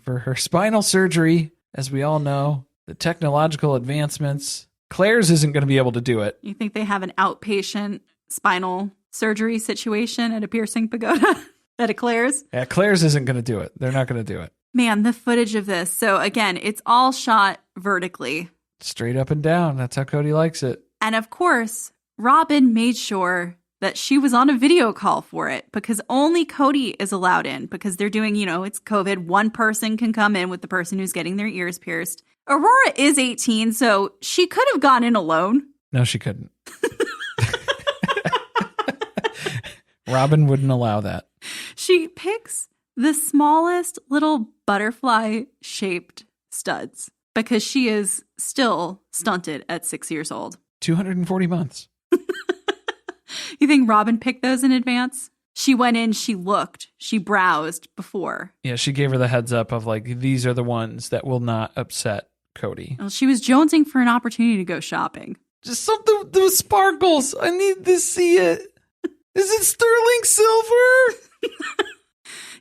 for her spinal surgery. As we all know, the technological advancements. Claire's isn't going to be able to do it. You think they have an outpatient spinal surgery situation at a piercing pagoda? At Claire's? Yeah, Claire's isn't going to do it. They're not going to do it. Man, the footage of this. So again, it's all shot vertically. Straight up and down. That's how Kody likes it. And of course, Robin made sure that she was on a video call for it because only Kody is allowed in because they're doing, it's COVID. One person can come in with the person who's getting their ears pierced. Aurora is 18, so she could have gone in alone. No, she couldn't. Robin wouldn't allow that. She picks the smallest little butterfly-shaped studs because she is still stunted at 6 years old. 240 months. You think Robin picked those in advance? She went in, she looked, she browsed before. Yeah, she gave her the heads up of these are the ones that will not upset Kody. Well, she was jonesing for an opportunity to go shopping. Just something with those sparkles. I need to see it. Is it sterling silver?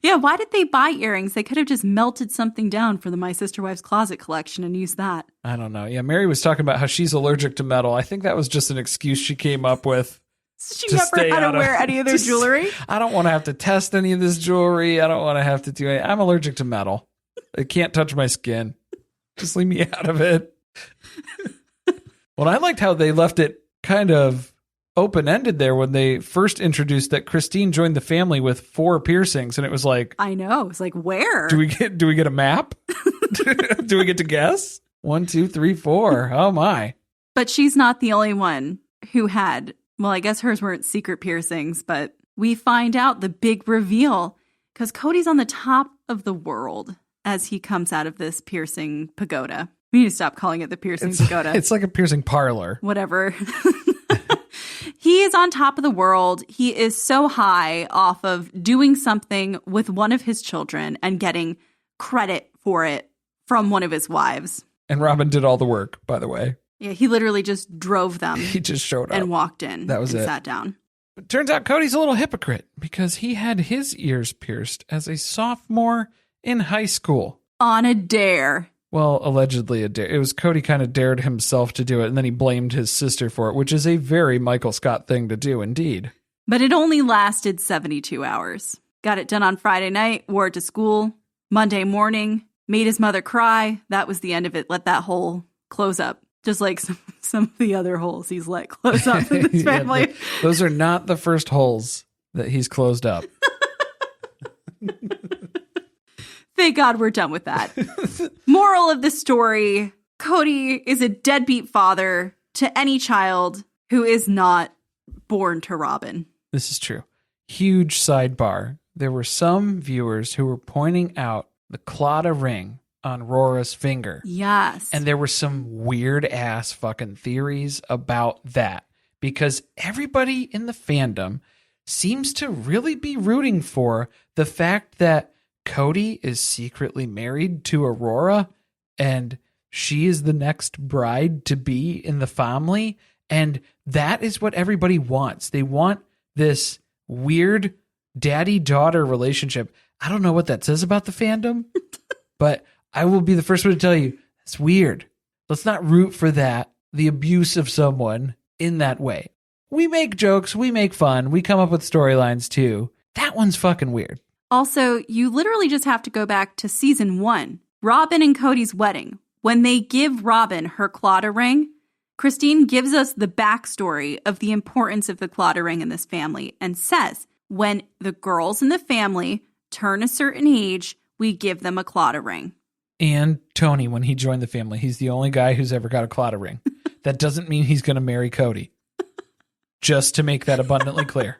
Yeah, why did they buy earrings? They could have just melted something down for the My Sister Wives Closet collection and used that. I don't know. Yeah, Mary was talking about how she's allergic to metal. I think that was just an excuse she came up with. She never had to wear any of their jewelry. I don't want to have to test any of this jewelry. I don't want to have to do it. I'm allergic to metal. It can't touch my skin. Just leave me out of it. Well, I liked how they left it kind of open-ended there when they first introduced that Christine joined the family with 4 piercings, and it was like, I know. It's like, where? Do we get a map? Do we get to guess? 1, 2, 3, 4. Oh my. But she's not the only one who had, well, I guess hers weren't secret piercings, but we find out the big reveal because Cody's on the top of the world as he comes out of this piercing pagoda. We need to stop calling it the piercing pagoda. It's like a piercing parlor. Whatever. He is on top of the world. He is so high off of doing something with one of his children and getting credit for it from one of his wives. And Robin did all the work, by the way. Yeah, he literally just drove them. He just showed up and walked in. That was and it. Sat down. But turns out Cody's a little hypocrite because he had his ears pierced as a sophomore in high school. On a dare. Well, allegedly a dare. It was Kody kind of dared himself to do it, and then he blamed his sister for it, which is a very Michael Scott thing to do, indeed. But it only lasted 72 hours. Got it done on Friday night, wore it to school. Monday morning, made his mother cry. That was the end of it. Let that hole close up. Just like some of the other holes he's let close up in this family. Yeah, those are not the first holes that he's closed up. Thank God we're done with that. Moral of the story, Kody is a deadbeat father to any child who is not born to Robin. This is true. Huge sidebar. There were some viewers who were pointing out the Claudia ring on Rora's finger. Yes. And there were some weird ass fucking theories about that because everybody in the fandom seems to really be rooting for the fact that Kody is secretly married to Aurora and she is the next bride to be in the family. And that is what everybody wants. They want this weird daddy-daughter relationship. I don't know what that says about the fandom, but I will be the first one to tell you, it's weird. Let's not root for that, the abuse of someone in that way. We make jokes, we make fun, we come up with storylines too. That one's fucking weird. Also, you literally just have to go back to season 1, Robin and Kody's wedding. When they give Robin her Clawda ring, Christine gives us the backstory of the importance of the Clawda ring in this family and says, when the girls in the family turn a certain age, we give them a Clawda ring. And Tony, when he joined the family, he's the only guy who's ever got a Clawda ring. That doesn't mean he's going to marry Kody. Just to make that abundantly clear.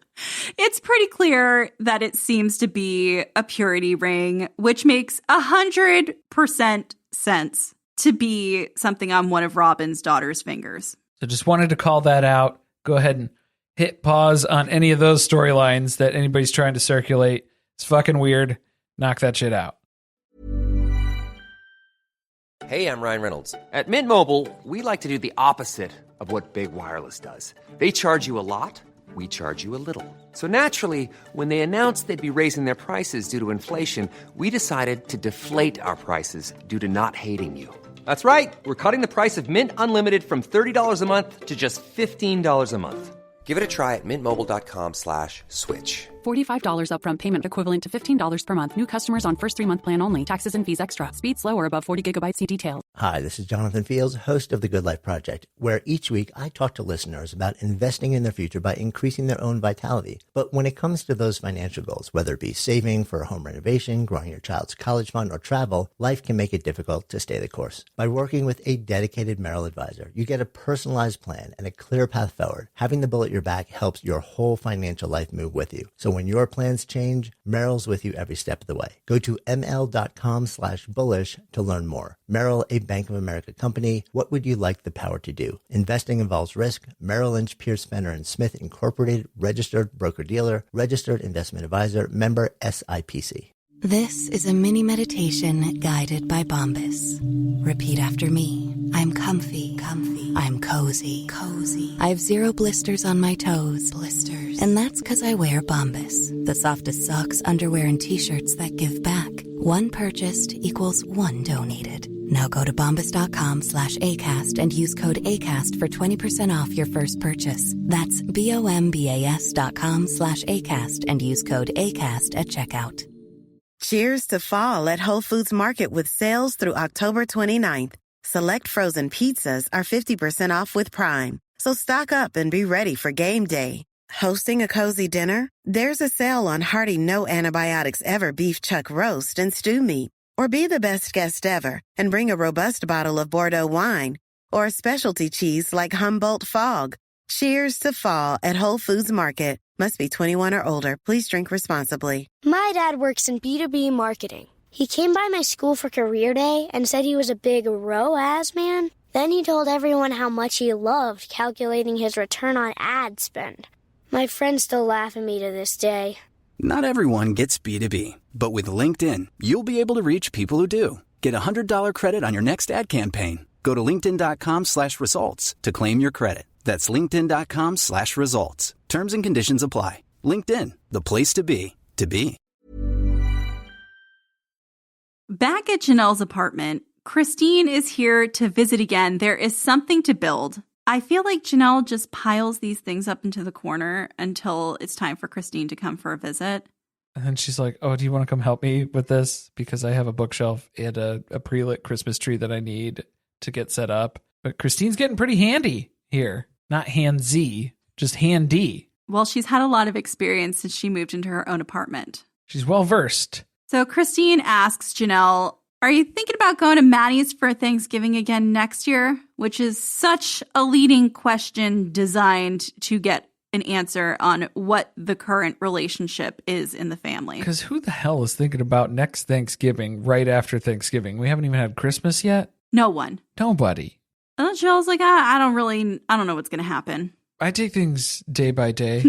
It's pretty clear that it seems to be a purity ring, which makes 100% sense to be something on one of Robin's daughter's fingers. So just wanted to call that out. Go ahead and hit pause on any of those storylines that anybody's trying to circulate. It's fucking weird. Knock that shit out. Hey, I'm Ryan Reynolds. At Mint Mobile, we like to do the opposite of what Big Wireless does. They charge you a lot, we charge you a little. So naturally, when they announced they'd be raising their prices due to inflation, we decided to deflate our prices due to not hating you. That's right. We're cutting the price of Mint Unlimited from $30 a month to just $15 a month. Give it a try at mintmobile.com/switch. $45 upfront payment equivalent to $15 per month. New customers on first 3-month plan only. Taxes and fees extra. Speed slower above 40 gigabytes. See details. Hi, this is Jonathan Fields, host of The Good Life Project, where each week I talk to listeners about investing in their future by increasing their own vitality. But when it comes to those financial goals, whether it be saving for a home renovation, growing your child's college fund, or travel, life can make it difficult to stay the course. By working with a dedicated Merrill advisor, you get a personalized plan and a clear path forward. Having the bullet your back helps your whole financial life move with you. So when your plans change, Merrill's with you every step of the way. Go to ml.com/bullish to learn more. Merrill, a Bank of America company. What would you like the power to do? Investing involves risk. Merrill Lynch, Pierce, Fenner & Smith Incorporated, registered broker-dealer, registered investment advisor, member SIPC. This is a mini meditation guided by Bombas. Repeat after me. I'm comfy. I'm cozy. I have 0 blisters on my toes. And that's because I wear Bombas, the softest socks, underwear, and t-shirts that give back. One purchased equals one donated. Now go to bombas.com/ACAST and use code ACAST for 20% off your first purchase. That's BOMBAS.com/ACAST and use code ACAST at checkout. Cheers to fall at Whole Foods Market with sales through October 29th. Select frozen pizzas are 50% off with Prime. So stock up and be ready for game day. Hosting a cozy dinner? There's a sale on hearty no antibiotics ever beef chuck roast and stew meat. Or be the best guest ever and bring a robust bottle of Bordeaux wine or a specialty cheese like Humboldt Fog. Cheers to fall at Whole Foods Market. Must be 21 or older. Please drink responsibly. My dad works in B2B marketing. He came by my school for career day and said he was a big ROAS man. Then he told everyone how much he loved calculating his return on ad spend. My friends still laugh at me to this day. Not everyone gets B2B, but with LinkedIn, you'll be able to reach people who do. Get a $100 credit on your next ad campaign. Go to linkedin.com/results to claim your credit. That's linkedin.com/results. Terms and conditions apply. LinkedIn, the place to be, to be. Back at Janelle's apartment, Christine is here to visit again. There is something to build. I feel like Janelle just piles these things up into the corner until it's time for Christine to come for a visit. And then she's like, oh, do you want to come help me with this? Because I have a bookshelf and a pre-lit Christmas tree that I need to get set up. But Christine's getting pretty handy here. Not handsy, just handy. Well, she's had a lot of experience since she moved into her own apartment. She's well-versed. So Christine asks Janelle, are you thinking about going to Maddie's for Thanksgiving again next year? Which is such a leading question designed to get an answer on what the current relationship is in the family. Because who the hell is thinking about next Thanksgiving right after Thanksgiving? We haven't even had Christmas yet? No one. Nobody. And Janelle's like, I don't know what's going to happen. I take things day by day,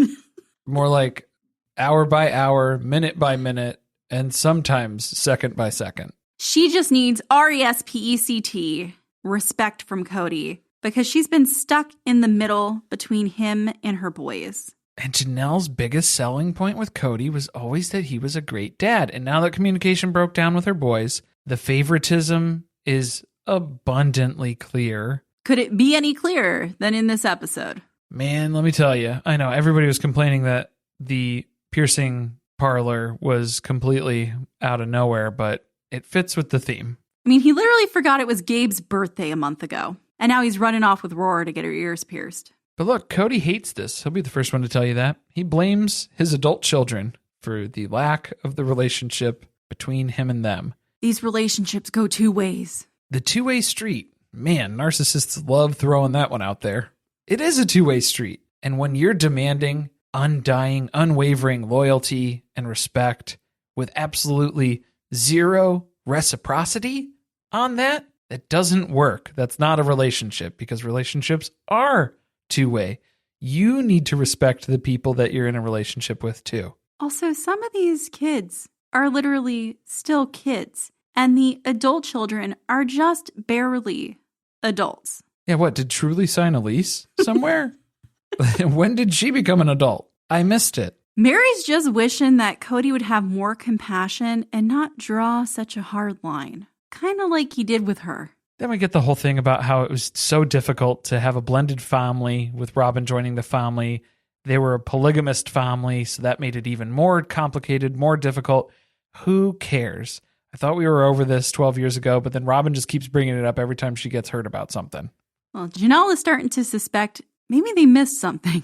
more like hour by hour, minute by minute, and sometimes second by second. She just needs RESPECT respect from Kody because she's been stuck in the middle between him and her boys. And Janelle's biggest selling point with Kody was always that he was a great dad. And now that communication broke down with her boys, the favoritism is abundantly clear. Could it be any clearer than in this episode? Man, let me tell you, I know everybody was complaining that the piercing parlor was completely out of nowhere, but it fits with the theme. I mean, he literally forgot it was Gabe's birthday a month ago. And now he's running off with Rora to get her ears pierced. But look, Kody hates this. He'll be the first one to tell you that. He blames his adult children for the lack of the relationship between him and them. These relationships go two ways. The two-way street. Man, narcissists love throwing that one out there. It is a two-way street. And when you're demanding undying, unwavering loyalty and respect with absolutely zero reciprocity on that, it doesn't work. That's not a relationship because relationships are two-way. You need to respect the people that you're in a relationship with too. Also, some of these kids are literally still kids, and the adult children are just barely adults. Yeah, what, did Truly sign a lease somewhere? When did she become an adult? I missed it. Mary's just wishing that Kody would have more compassion and not draw such a hard line, kind of like he did with her. Then we get the whole thing about how it was so difficult to have a blended family with Robin joining the family. They were a polygamist family, so that made it even more complicated, more difficult. Who cares? I thought we were over this 12 years ago, but then Robin just keeps bringing it up every time she gets hurt about something. Well, Janelle is starting to suspect maybe they missed something.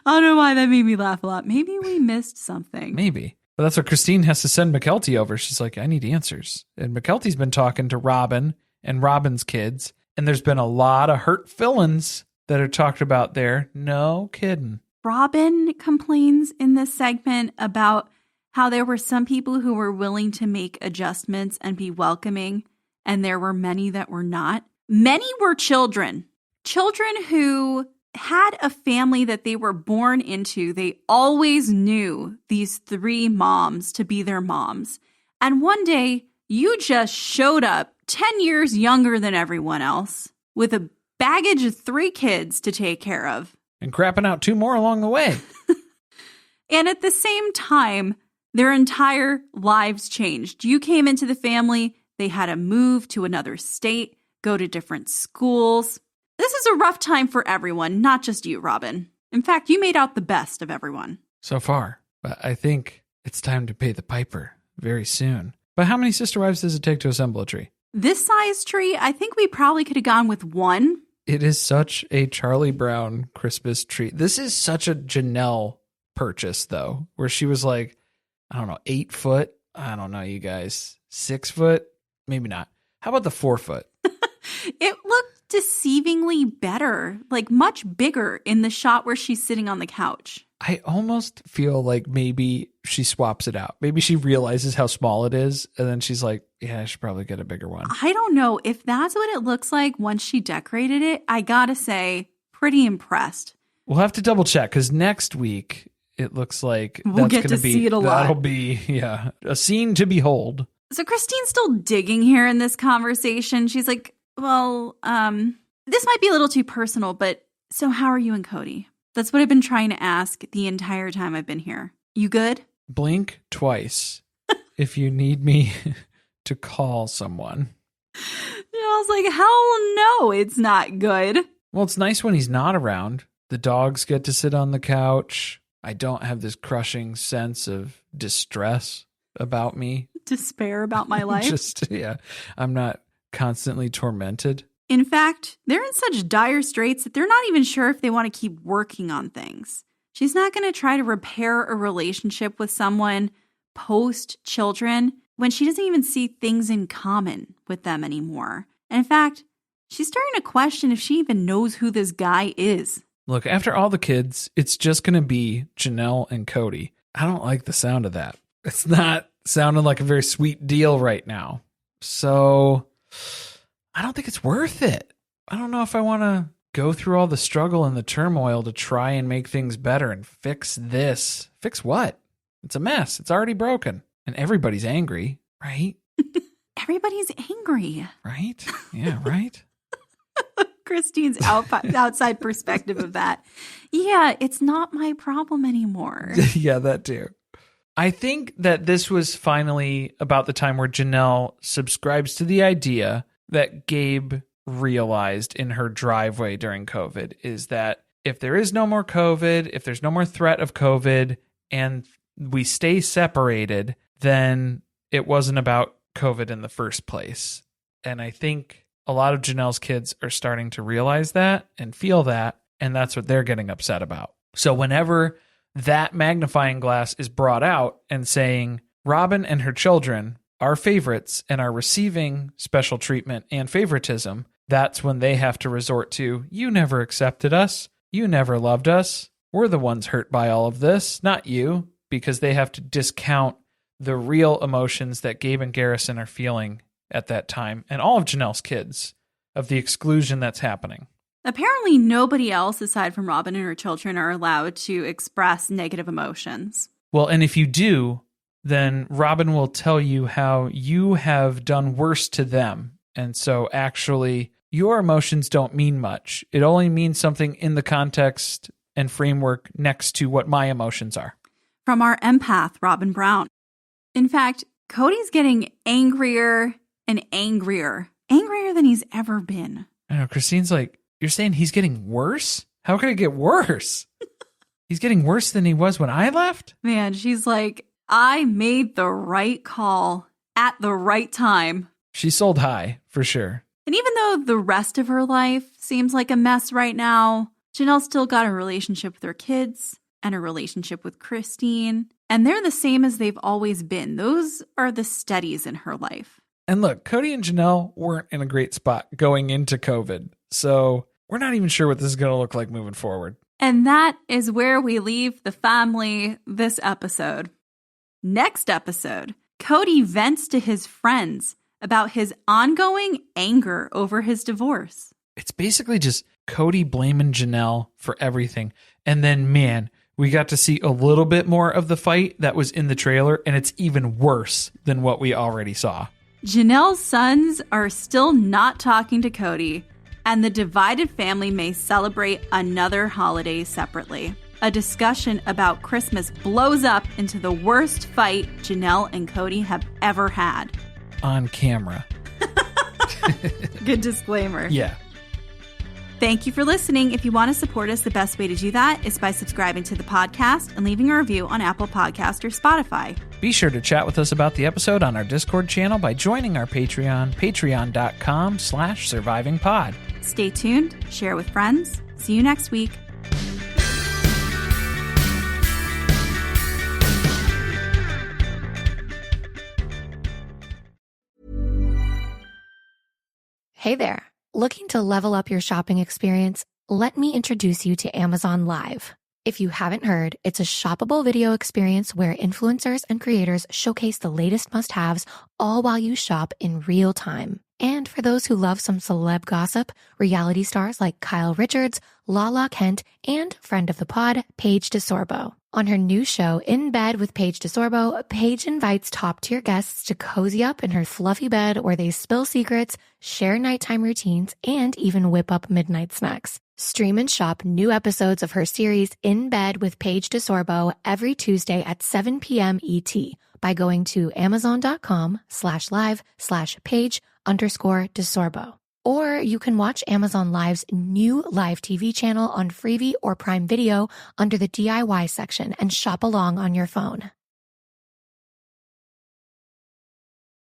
I don't know why that made me laugh a lot. Maybe we missed something. Maybe. But that's what Christine has to send McKelty over. She's like, I need answers. And McKelty's been talking to Robin and Robin's kids. And there's been a lot of hurt feelings that are talked about there. No kidding. Robin complains in this segment about how there were some people who were willing to make adjustments and be welcoming. And there were many that were not. Many were children. Children who had a family that they were born into. They always knew these three moms to be their moms. And one day, you just showed up 10 years younger than everyone else with a baggage of 3 kids to take care of. And crapping out 2 more along the way. And at the same time, their entire lives changed. You came into the family, they had to move to another state, go to different schools. This is a rough time for everyone, not just you, Robin. In fact, you made out the best of everyone. So far. But I think it's time to pay the piper very soon. But how many sister wives does it take to assemble a tree? This size tree, I think we probably could have gone with 1. It is such a Charlie Brown Christmas tree. This is such a Janelle purchase, though, where she was like, I don't know, 8 foot. I don't know, you guys. 6 foot? Maybe not. How about the 4 foot? It looked deceivingly better, like much bigger in the shot where she's sitting on the couch. I almost feel like maybe she swaps it out. Maybe she realizes how small it is, and then she's like, yeah, I should probably get a bigger one. I don't know. If that's what it looks like once she decorated it, I gotta say, pretty impressed. We'll have to double check, because next week, it looks like we'll get to see it a lot. That'll be, yeah, a scene to behold. So Christine's still digging here in this conversation. She's like, well, this might be a little too personal, but so how are you and Kody? That's what I've been trying to ask the entire time I've been here. You good? Blink twice if you need me to call someone. I was like, hell no, it's not good. Well, it's nice when he's not around. The dogs get to sit on the couch. I don't have this crushing sense of distress about me. Despair about my life? Yeah, I'm not constantly tormented. In fact, they're in such dire straits that they're not even sure if they want to keep working on things. She's not going to try to repair a relationship with someone post-children when she doesn't even see things in common with them anymore. And in fact, she's starting to question if she even knows who this guy is. Look, after all the kids, it's just going to be Janelle and Kody. I don't like the sound of that. It's not sounding like a very sweet deal right now. So I don't think it's worth it. I don't know if I want to go through all the struggle and the turmoil to try and make things better and fix this. Fix what? It's a mess. It's already broken. And everybody's angry, right? everybody's angry. Right? Yeah, right? Christine's outside perspective of that. Yeah, it's not my problem anymore. Yeah, that too. I think that this was finally about the time where Janelle subscribes to the idea that Gabe realized in her driveway during COVID, is that if there is no more COVID, if there's no more threat of COVID, and we stay separated, then it wasn't about COVID in the first place. And I think a lot of Janelle's kids are starting to realize that and feel that, and that's what they're getting upset about. So whenever that magnifying glass is brought out and saying Robin and her children are favorites and are receiving special treatment and favoritism, that's when they have to resort to, you never accepted us, you never loved us, we're the ones hurt by all of this, not you, because they have to discount the real emotions that Gabe and Garrison are feeling at that time, and all of Janelle's kids, of the exclusion that's happening. Apparently, nobody else aside from Robin and her children are allowed to express negative emotions. Well, and if you do, then Robin will tell you how you have done worse to them. And so actually, your emotions don't mean much. It only means something in the context and framework next to what my emotions are. From our empath, Robin Brown. In fact, Kody's getting angrier and angrier than he's ever been. I know, Christine's like, you're saying he's getting worse? How could it get worse? He's getting worse than he was when I left? Man, she's like, I made the right call at the right time. She sold high, for sure. And even though the rest of her life seems like a mess right now, Janelle's still got a relationship with her kids and a relationship with Christine. And they're the same as they've always been. Those are the steadies in her life. And look, Kody and Janelle weren't in a great spot going into COVID. So we're not even sure what this is going to look like moving forward. And that is where we leave the family this episode. Next episode, Kody vents to his friends about his ongoing anger over his divorce. It's basically just Kody blaming Janelle for everything. And then, man, we got to see a little bit more of the fight that was in the trailer, and it's even worse than what we already saw. Janelle's sons are still not talking to Kody, and the divided family may celebrate another holiday separately. A discussion about Christmas blows up into the worst fight Janelle and Kody have ever had. On camera. Good disclaimer. Yeah. Thank you for listening. If you want to support us, the best way to do that is by subscribing to the podcast and leaving a review on Apple Podcast or Spotify. Be sure to chat with us about the episode on our Discord channel by joining our Patreon, patreon.com/survivingpod. Stay tuned, share with friends. See you next week. Hey there. Looking to level up your shopping experience? Let me introduce you to Amazon Live. If you haven't heard, it's a shoppable video experience where influencers and creators showcase the latest must-haves, all while you shop in real time. And for those who love some celeb gossip, reality stars like Kyle Richards, Lala Kent, and friend of the pod, Paige DeSorbo. On her new show, In Bed with Paige DeSorbo, Paige invites top-tier guests to cozy up in her fluffy bed where they spill secrets, share nighttime routines, and even whip up midnight snacks. Stream and shop new episodes of her series In Bed with Paige DeSorbo every Tuesday at 7 p.m. ET by going to amazon.com/live/Paige_DeSorbo. Or you can watch Amazon Live's new live TV channel on Freevee or Prime Video under the DIY section and shop along on your phone.